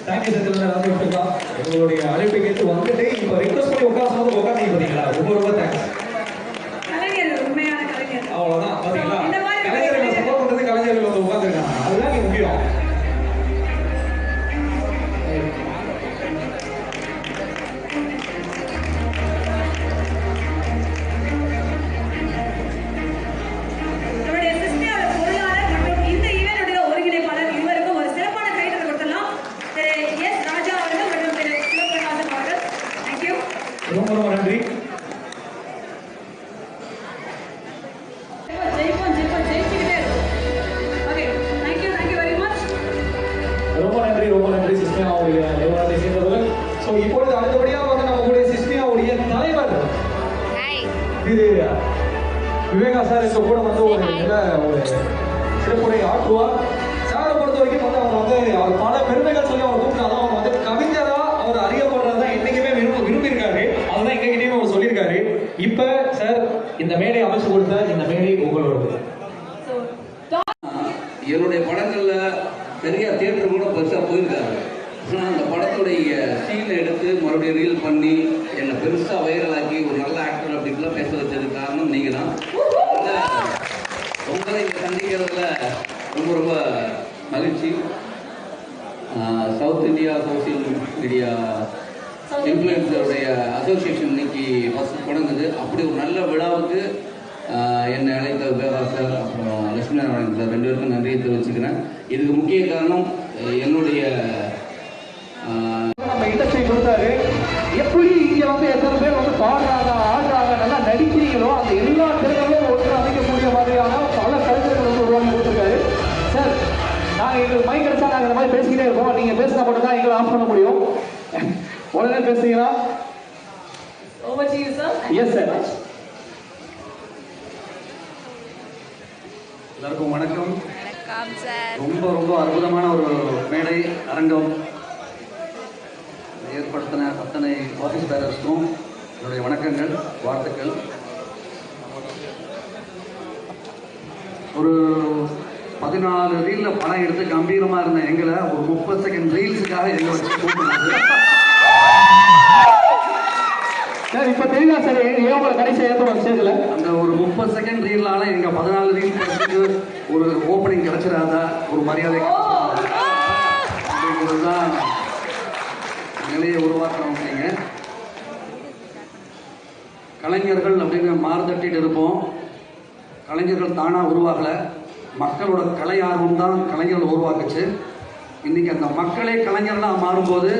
Thank you Senthil ராஜேஷ்கா உங்களுடைய அழைப்பை கேட்டு வந்துட்டு இப்போ ரிக்வஸ்ட் பண்ணி உட்காந்து உட்காந்து பார்த்தீங்களா ரொம்ப ரொம்ப தேங்க்ஸ். அவ்வளோதான் பார்த்தீங்களா, கலைஞர்களை சப்போர்ட் பண்ணுறது கலைஞர்கள் வந்து உட்காந்துருக்காங்க, அதுதான் முக்கியம். ரொம்ப ரொம்ப நன்றி. ரொம்ப நன்றி சிஸ்மியாவுடைய நிறுவனத்தை சேர்ந்தவர்கள். ஸோ இப்பொழுது அடுத்தபடியாக வந்து நம்மளுடைய சிஸ்மியாவுடைய தலைவர் திரு விவேகா சார் இப்போ கூட வந்து ஒரு சிறப்புரை ஆற்றுவார். சாரை பொறுத்த வரைக்கும் வந்து அவர் வந்து அவர் பல பெருமைகள் சொல்லி அவர் கூப்பிட்டாலும் அவர் வந்து கவிஞரா அவர் அறியப்படுறதா என்னைக்குமே விரும்பியிருக்காரு. அதுதான் எங்ககிட்டயும் அவர் சொல்லியிருக்காரு. இப்ப சார் இந்த மேடை அமைச்சு கொடுத்த இந்த மேடை உங்களோட. என்னுடைய படங்கள்ல பெரியார் தியேட்டர் கூட பெருசா போயிருக்காரு. ஆனால் அந்த படத்துடைய சீனை எடுத்து மறுபடியும் ரீல் பண்ணி என்னை பெருசா வைரலாக்கி ஒரு நல்ல ஆக்டர் அப்படின்லாம் பேச வச்சதுக்கு காரணம் நீங்க தான். உங்களை இங்கே சந்திக்கிறதுல ரொம்ப ரொம்ப மகிழ்ச்சி. சவுத் இந்தியா சோசியல் மீடியா இன்ஃப்ளூயன்சருடைய அசோசியேஷன் இன்னைக்கு ஃபர்ஸ்ட் தொடங்குது. அப்படி ஒரு நல்ல விழாவுக்கு என்னை அழைத்த விவேகா சார் அப்புறம் லட்சுமி நாராயணன் சார் ரெண்டு பேருக்கும் நன்றியை தெரிவிச்சுக்கிறேன். இதுக்கு முக்கிய காரணம் என்னுடைய நம்ம இண்டஸ்ட்ரி கொடுத்தாரு. எப்படி இங்கே வந்து எத்தனை பேர் வந்து பாடுறாங்க ஆடுறாங்க நல்லா நடிக்கிறீங்களோ அந்த எல்லா திறமைகளும் ஒன்று அமைக்கக்கூடிய மாதிரியான பல கலைஞர்கள் வந்து உருவாக்கி கொடுத்துருக்காரு சார். நாங்கள் எங்களுக்கு மைக் கிடைச்சா நாங்கள் இந்த மாதிரி பேசிக்கிட்டே இருக்கோம். நீங்கள் பேசினா மட்டும் தான் எங்களை ஆஃப் பண்ண முடியும். உடனே பேசுறீங்களா? Yes sir. எல்லாருக்கும் வணக்கம். ரொம்ப ரொம்ப அற்புதமான ஒரு மேடை அரங்கம் ஏற்படுத்தின அத்தனை ஆஃபீஸ் பேரர்ஸ்க்கும் என்னுடைய வணக்கங்கள், வாழ்த்துக்கள். ஒரு 14 ரீலில் படம் எடுத்து கம்பீரமாக இருந்த எங்களை ஒரு 30 செகண்ட் ரீல்ஸுக்காக எங்களை வச்சு கூப்பிடுறது சார். இப்போ தெரியுதா சார் ஏன் உங்களை கடைசியாக ஏற்றணும் ஸ்டேஜில்? அந்த ஒரு 30 செகண்ட் ரீலால எங்கள் 14 ரீல் படத்துக்கு ஒரு ஓப்பனிங் கிடைச்சிடாதா, ஒரு மரியாதை அப்படிங்கிறதுதான் நிலையை உருவாக்குறவங்க. கலைஞர்கள் அப்படின்னு மாறுதட்டிட்டு இருப்போம். கலைஞர்கள் தானாக உருவாகலை, மக்களோட கலை ஆர்வம் தான் கலைஞர்கள் உருவாக்குச்சு. இன்னைக்கு அந்த மக்களே கலைஞர்களாக மாறும்போது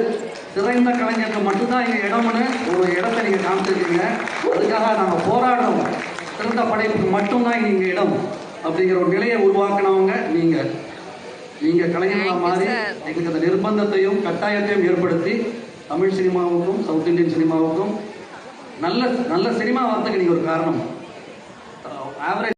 சிறந்த கலைஞர்கள் மட்டும்தான் இங்கே இடம்னு ஒரு இடத்தை நீங்கள் காமிச்சிருக்கீங்க. அதுக்காக நாங்கள் போராடுறோம். சிறந்த படைப்புக்கு மட்டும்தான் இங்கே இடம் அப்படிங்கிற ஒரு நிலையை உருவாக்கினவங்க நீங்கள் கலைஞர்களாக மாறி எங்களுக்கு அந்த நிர்பந்தத்தையும் கட்டாயத்தையும் ஏற்படுத்தி தமிழ் சினிமாவுக்கும் சவுத் இந்தியன் சினிமாவுக்கும் நல்ல நல்ல சினிமா வரத்துக்கு நீங்கள் ஒரு காரணம். ஆவரேஜ்